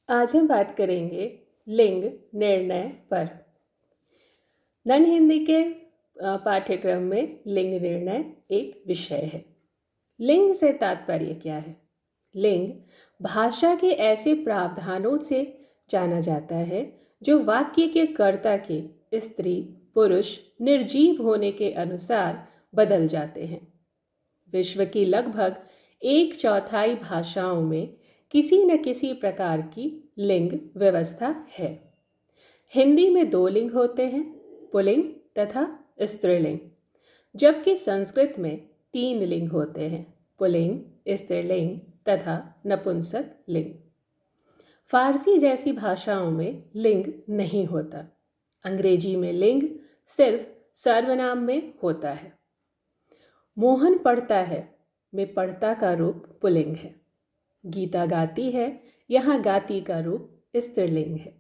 आज हम बात करेंगे लिंग निर्णय पर। नन हिंदी के पाठ्यक्रम में लिंग निर्णय एक विषय है। लिंग से तात्पर्य क्या है? लिंग भाषा के ऐसे प्रावधानों से जाना जाता है जो वाक्य के कर्ता के स्त्री पुरुष निर्जीव होने के अनुसार बदल जाते हैं। विश्व की लगभग 1/4 भाषाओं में किसी न किसी प्रकार की लिंग व्यवस्था है। हिंदी में 2 लिंग होते हैं, पुल्लिंग तथा स्त्रीलिंग, जबकि संस्कृत में 3 लिंग होते हैं, पुल्लिंग, स्त्रीलिंग तथा नपुंसक लिंग। फारसी जैसी भाषाओं में लिंग नहीं होता। अंग्रेजी में लिंग सिर्फ सर्वनाम में होता है। मोहन पढ़ता है में पढ़ता का रूप पुल्लिंग है। गीता गाती है, यहाँ गाती का रूप स्त्रीलिंग है।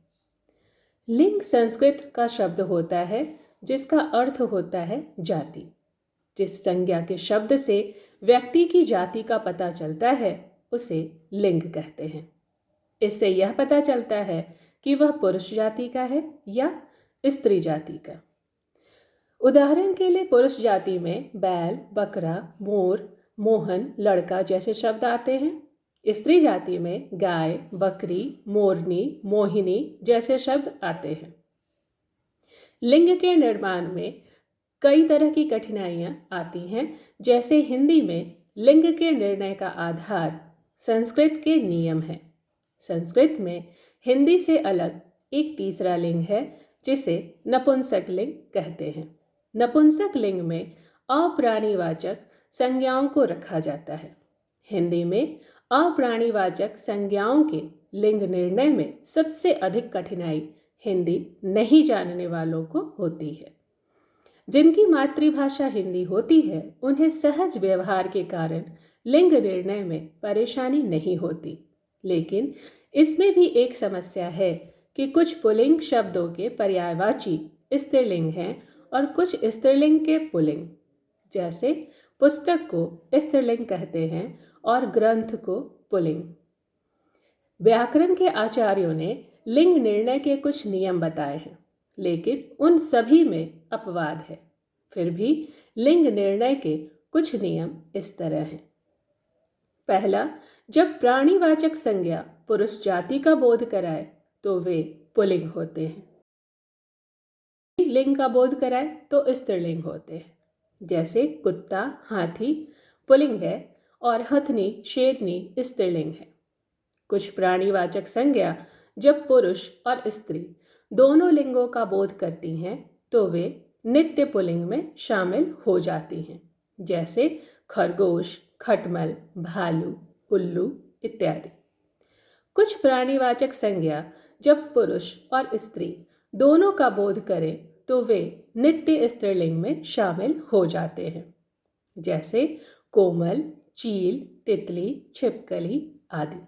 लिंग संस्कृत का शब्द होता है जिसका अर्थ होता है जाति। जिस संज्ञा के शब्द से व्यक्ति की जाति का पता चलता है उसे लिंग कहते हैं। इससे यह पता चलता है कि वह पुरुष जाति का है या स्त्री जाति का। उदाहरण के लिए पुरुष जाति में बैल, बकरा, मोर, मोहन, लड़का जैसे शब्द आते हैं। स्त्री जाति में गाय, बकरी, मोरनी, मोहिनी जैसे शब्द आते हैं। लिंग के निर्माण में कई तरह की कठिनाइयाँ आती हैं। जैसे हिंदी में लिंग के निर्णय का आधार संस्कृत के नियम है। संस्कृत में हिंदी से अलग एक तीसरा लिंग है जिसे नपुंसक लिंग कहते हैं। नपुंसक लिंग में अप्राणीवाचक संज्ञाओं को रखा जाता है। हिंदी में अप्राणीवाचक संज्ञाओं के लिंग निर्णय में सबसे अधिक कठिनाई हिंदी नहीं जानने वालों को होती है। जिनकी मातृभाषा हिंदी होती है उन्हें सहज व्यवहार के कारण लिंग निर्णय में परेशानी नहीं होती, लेकिन इसमें भी एक समस्या है कि कुछ पुल्लिंग शब्दों के पर्यायवाची स्त्रीलिंग हैं और कुछ स्त्रीलिंग के पुल्लिंग। जैसे पुस्तक को स्त्रीलिंग कहते हैं और ग्रंथ को पुल्लिंग। व्याकरण के आचार्यों ने लिंग निर्णय के कुछ नियम बताए हैं, लेकिन उन सभी में अपवाद है। फिर भी लिंग निर्णय के कुछ नियम इस तरह हैं। पहला, जब प्राणीवाचक संज्ञा पुरुष जाति का बोध कराए तो वे पुल्लिंग होते हैं। लिंग का बोध कराए तो स्त्रीलिंग होते हैं। जैसे कुत्ता, हाथी पुल्लिंग है और हथनी, शेरनी स्त्रीलिंग है। कुछ प्राणीवाचक संज्ञा जब पुरुष और स्त्री दोनों लिंगों का बोध करती हैं तो वे नित्य पुल्लिंग में शामिल हो जाती हैं। जैसे खरगोश, खटमल, भालू, उल्लू इत्यादि। कुछ प्राणीवाचक संज्ञा जब पुरुष और स्त्री दोनों का बोध करें तो वे नित्य स्त्रीलिंग में शामिल हो जाते हैं। जैसे कोमल, चील, तितली, छिपकली आदि।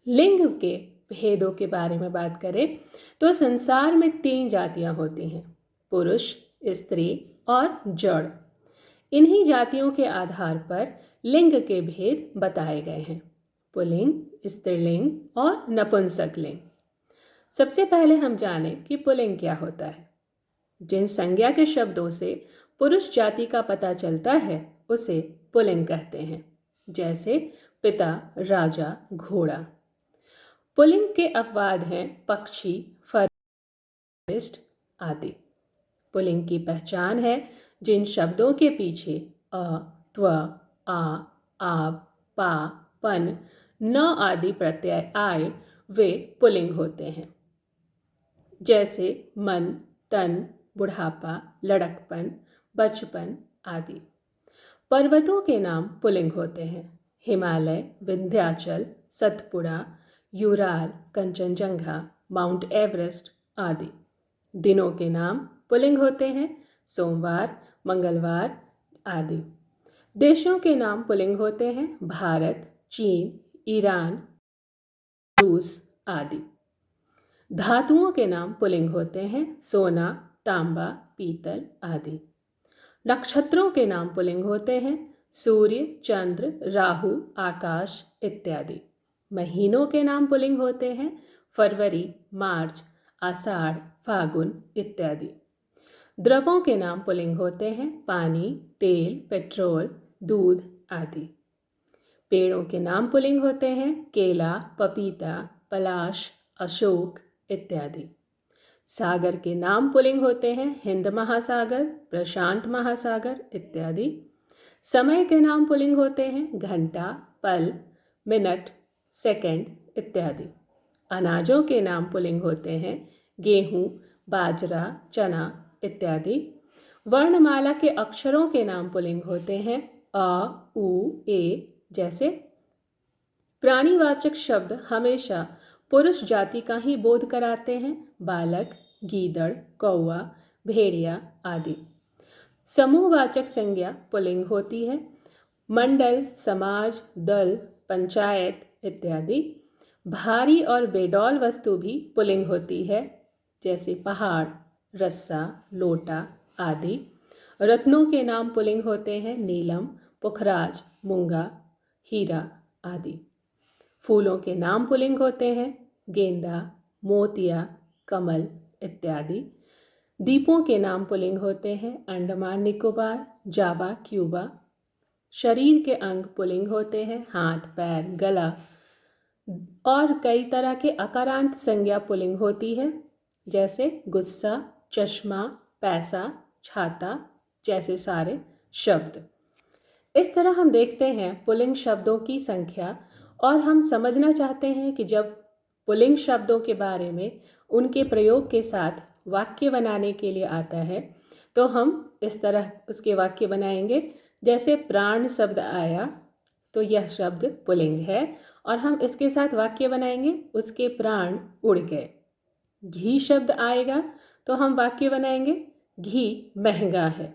लिंग के भेदों के बारे में बात करें तो संसार में 3 जातियां होती हैं, पुरुष, स्त्री और जड़। इन्हीं जातियों के आधार पर लिंग के भेद बताए गए हैं, पुल्लिंग, स्त्रीलिंग और नपुंसक लिंग। सबसे पहले हम जानें कि पुल्लिंग क्या होता है। जिन संज्ञा के शब्दों से पुरुष जाति का पता चलता है उसे पुल्लिंग कहते हैं। जैसे पिता, राजा, घोड़ा। पुल्लिंग के अपवाद हैं पक्षी, फरिस्ट आदि। पुल्लिंग की पहचान है जिन शब्दों के पीछे अ, त्व, आ, आव, पा, पन, न आदि प्रत्यय आए वे पुल्लिंग होते हैं। जैसे मन, तन, बुढ़ापा, लड़कपन, बचपन आदि। पर्वतों के नाम पुल्लिंग होते हैं। Himalaya, Vindhyachal, Satpura, Ural, Kanchenjunga, mount Everest आदि। दिनों के नाम पुल्लिंग होते हैं। सोमवार, मंगलवार आदि। देशों के नाम पुल्लिंग होते हैं। भारत, चीन, ईरान, रूस आदि। धातुओं के नाम पुल्लिंग होते हैं। सोना, तांबा, पीतल आदि। नक्षत्रों के नाम पुल्लिंग होते हैं। सूर्य, चंद्र, राहु, आकाश इत्यादि। महीनों के नाम पुल्लिंग होते हैं फरवरी, मार्च, आषाढ़, फागुन इत्यादि। द्रवों के नाम पुल्लिंग होते हैं पानी, तेल, पेट्रोल, दूध आदि। पेड़ों के नाम पुल्लिंग होते हैं केला, पपीता, पलाश, अशोक इत्यादि। सागर के नाम पुल्लिंग होते हैं हिंद महासागर, प्रशांत महासागर इत्यादि। समय के नाम पुल्लिंग होते हैं घंटा, पल, मिनट, सेकंड इत्यादि। अनाजों के नाम पुल्लिंग होते हैं गेहूँ, बाजरा, चना इत्यादि। वर्णमाला के अक्षरों के नाम पुल्लिंग होते हैं अ, उ, ए जैसे। प्राणीवाचक शब्द हमेशा पुरुष जाति का ही बोध कराते हैं बालक, गीदड़, कौवा, भेड़िया आदि। समूहवाचक संज्ञा पुल्लिंग होती है मंडल, समाज, दल, पंचायत इत्यादि। भारी और बेडौल वस्तु भी पुल्लिंग होती है जैसे पहाड़, रस्सा, लोटा आदि। रत्नों के नाम पुल्लिंग होते हैं नीलम, पुखराज, मूंगा, हीरा आदि। फूलों के नाम पुल्लिंग होते हैं गेंदा, मोतिया, कमल इत्यादि। द्वीपों के नाम पुल्लिंग होते हैं अंडमान निकोबार, जावा, क्यूबा। शरीर के अंग पुल्लिंग होते हैं हाथ, पैर, गला और कई तरह के अकारांत संज्ञा पुल्लिंग होती है जैसे गुस्सा, चश्मा, पैसा, छाता जैसे सारे शब्द। इस तरह हम देखते हैं पुल्लिंग शब्दों की संख्या और हम समझना चाहते हैं कि जब पुल्लिंग शब्दों के बारे में उनके प्रयोग के साथ वाक्य बनाने के लिए आता है तो हम इस तरह उसके वाक्य बनाएंगे जैसे प्राण शब्द आया तो यह शब्द पुल्लिंग है और हम इसके साथ वाक्य बनाएंगे उसके प्राण उड़ गए। घी शब्द आएगा तो हम वाक्य बनाएंगे घी महंगा है।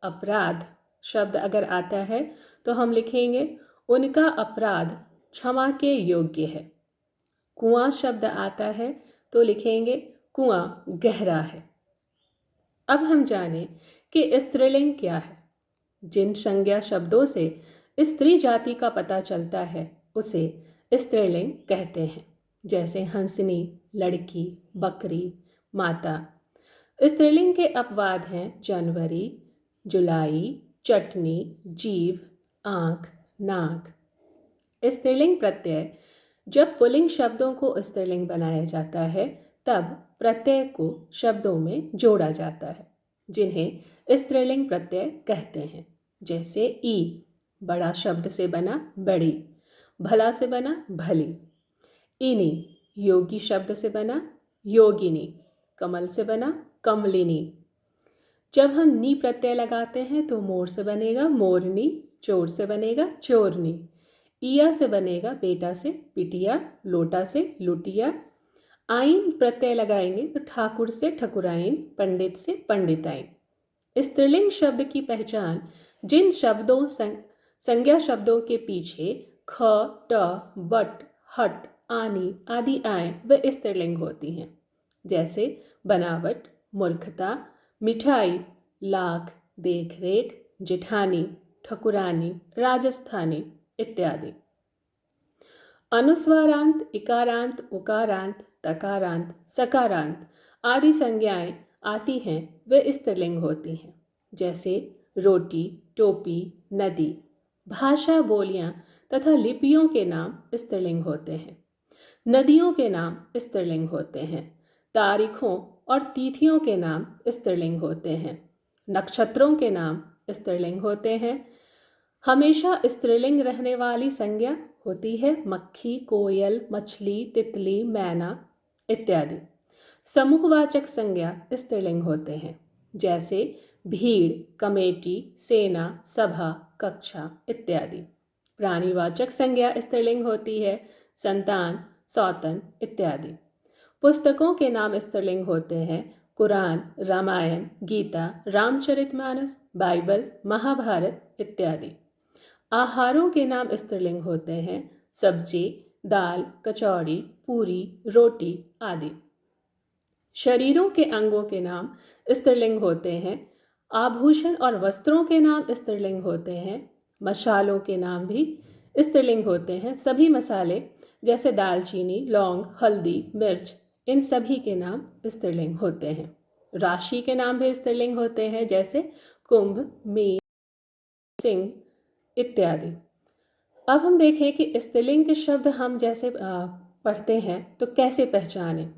अपराध शब्द अगर आता है तो हम लिखेंगे उनका अपराध क्षमा के योग्य है। कुआं शब्द आता है तो लिखेंगे कुआं गहरा है। अब हम जानें कि स्त्रीलिंग क्या है। जिन संज्ञा शब्दों से स्त्री जाति का पता चलता है उसे स्त्रीलिंग कहते हैं जैसे हंसनी, लड़की, बकरी, माता। स्त्रीलिंग के अपवाद हैं जनवरी, जुलाई, चटनी, जीव, आँख, नाक। स्त्रीलिंग प्रत्यय जब पुल्लिंग शब्दों को स्त्रीलिंग बनाया जाता है तब प्रत्यय को शब्दों में जोड़ा जाता है जिन्हें स्त्रीलिंग प्रत्यय कहते हैं जैसे ई बड़ा शब्द से बना बड़ी, भला से बना भली। इनी योगी शब्द से बना योगिनी, कमल से बना कमलिनी। जब हम नी प्रत्यय लगाते हैं तो मोर से बनेगा मोरनी, चोर से बनेगा चोरनी। इया से बनेगा बेटा से पिटिया, लोटा से लुटिया। आइन प्रत्यय लगाएंगे तो ठाकुर से ठकुराइन, पंडित से पंडिताइन। स्त्रीलिंग शब्द की पहचान जिन शब्दों संज्ञा शब्दों के पीछे ख, ट, बट, हट, आनी आदि आए वे स्त्रीलिंग होती हैं जैसे बनावट, मूर्खता, मिठाई, लाख, देखरेख, जिठानी, ठकुरानी, राजस्थानी इत्यादि। अनुस्वारांत, इकारांत, उकारांत, तकारांत, सकारांत आदि संज्ञाएं आती हैं वे स्त्रीलिंग होती हैं जैसे रोटी, टोपी, नदी। भाषा, बोलियां तथा लिपियों के नाम स्त्रीलिंग होते हैं। नदियों के नाम स्त्रीलिंग होते हैं। तारीखों और तिथियों के नाम स्त्रीलिंग होते हैं। नक्षत्रों के नाम स्त्रीलिंग होते हैं। हमेशा स्त्रीलिंग रहने वाली संज्ञा होती है मक्खी, कोयल, मछली, तितली, मैना इत्यादि। समूहवाचक संज्ञा स्त्रीलिंग होते हैं जैसे भीड़, कमेटी, सेना, सभा, कक्षा इत्यादि। प्राणीवाचक संज्ञा स्त्रीलिंग होती है संतान, सौतन इत्यादि। पुस्तकों के नाम स्त्रीलिंग होते हैं कुरान, रामायण, गीता, रामचरितमानस, बाइबल, महाभारत इत्यादि। आहारों के नाम स्त्रीलिंग होते हैं सब्जी, दाल, कचौड़ी, पूरी, रोटी आदि। शरीरों के अंगों के नाम स्त्रीलिंग होते हैं। आभूषण और वस्त्रों के नाम स्त्रीलिंग होते हैं। मशालों के नाम भी स्त्रीलिंग होते हैं सभी मसाले जैसे दालचीनी, लौंग, हल्दी, मिर्च, इन सभी के नाम स्त्रीलिंग होते हैं। राशि के नाम भी स्त्रीलिंग होते हैं जैसे कुंभ, मीन, सिंह इत्यादि। अब हम देखें कि स्त्रीलिंग के शब्द हम जैसे पढ़ते हैं तो कैसे पहचानें।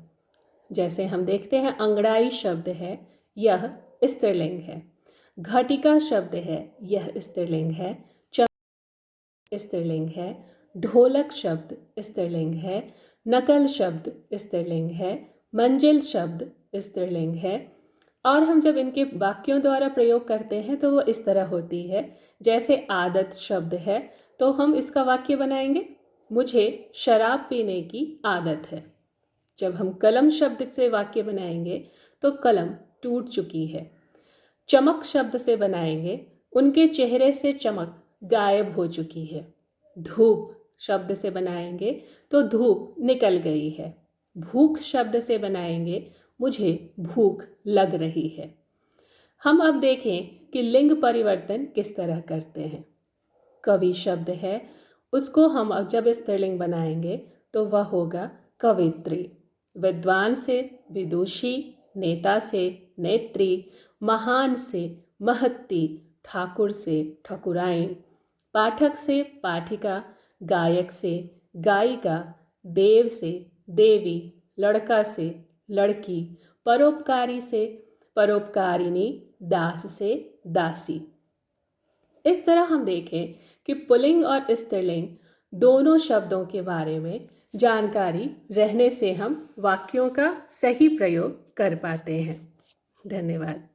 जैसे हम देखते हैं अंगड़ाई शब्द है, यह स्त्रीलिंग है। घटिका शब्द है, यह स्त्रीलिंग है। स्त्रीलिंग है। ढोलक शब्द स्त्रीलिंग है। नकल शब्द स्त्रीलिंग है। मंजिल शब्द स्त्रीलिंग है। और हम जब इनके वाक्यों द्वारा प्रयोग करते हैं तो वो इस तरह होती है। जैसे आदत शब्द है तो हम इसका वाक्य बनाएंगे, मुझे शराब पीने की आदत है। जब हम कलम शब्द से वाक्य बनाएंगे तो कलम टूट चुकी है। चमक शब्द से बनाएंगे, उनके चेहरे से चमक गायब हो चुकी है। धूप शब्द से बनाएंगे तो धूप निकल गई है। भूख शब्द से बनाएंगे, मुझे भूख लग रही है। हम अब देखें कि लिंग परिवर्तन किस तरह करते हैं। कवि शब्द है, उसको हम अब जब स्त्रीलिंग बनाएंगे तो वह होगा कवित्री। विद्वान से विदुषी, नेता से नेत्री, महान से महत्ती, ठाकुर से ठकुराइन, पाठक से पाठिका, गायक से गायिका, देव से देवी, लड़का से लड़की, परोपकारी से परोपकारिणी, दास से दासी। इस तरह हम देखें कि पुल्लिंग और स्त्रीलिंग दोनों शब्दों के बारे में जानकारी रहने से हम वाक्यों का सही प्रयोग कर पाते हैं। धन्यवाद।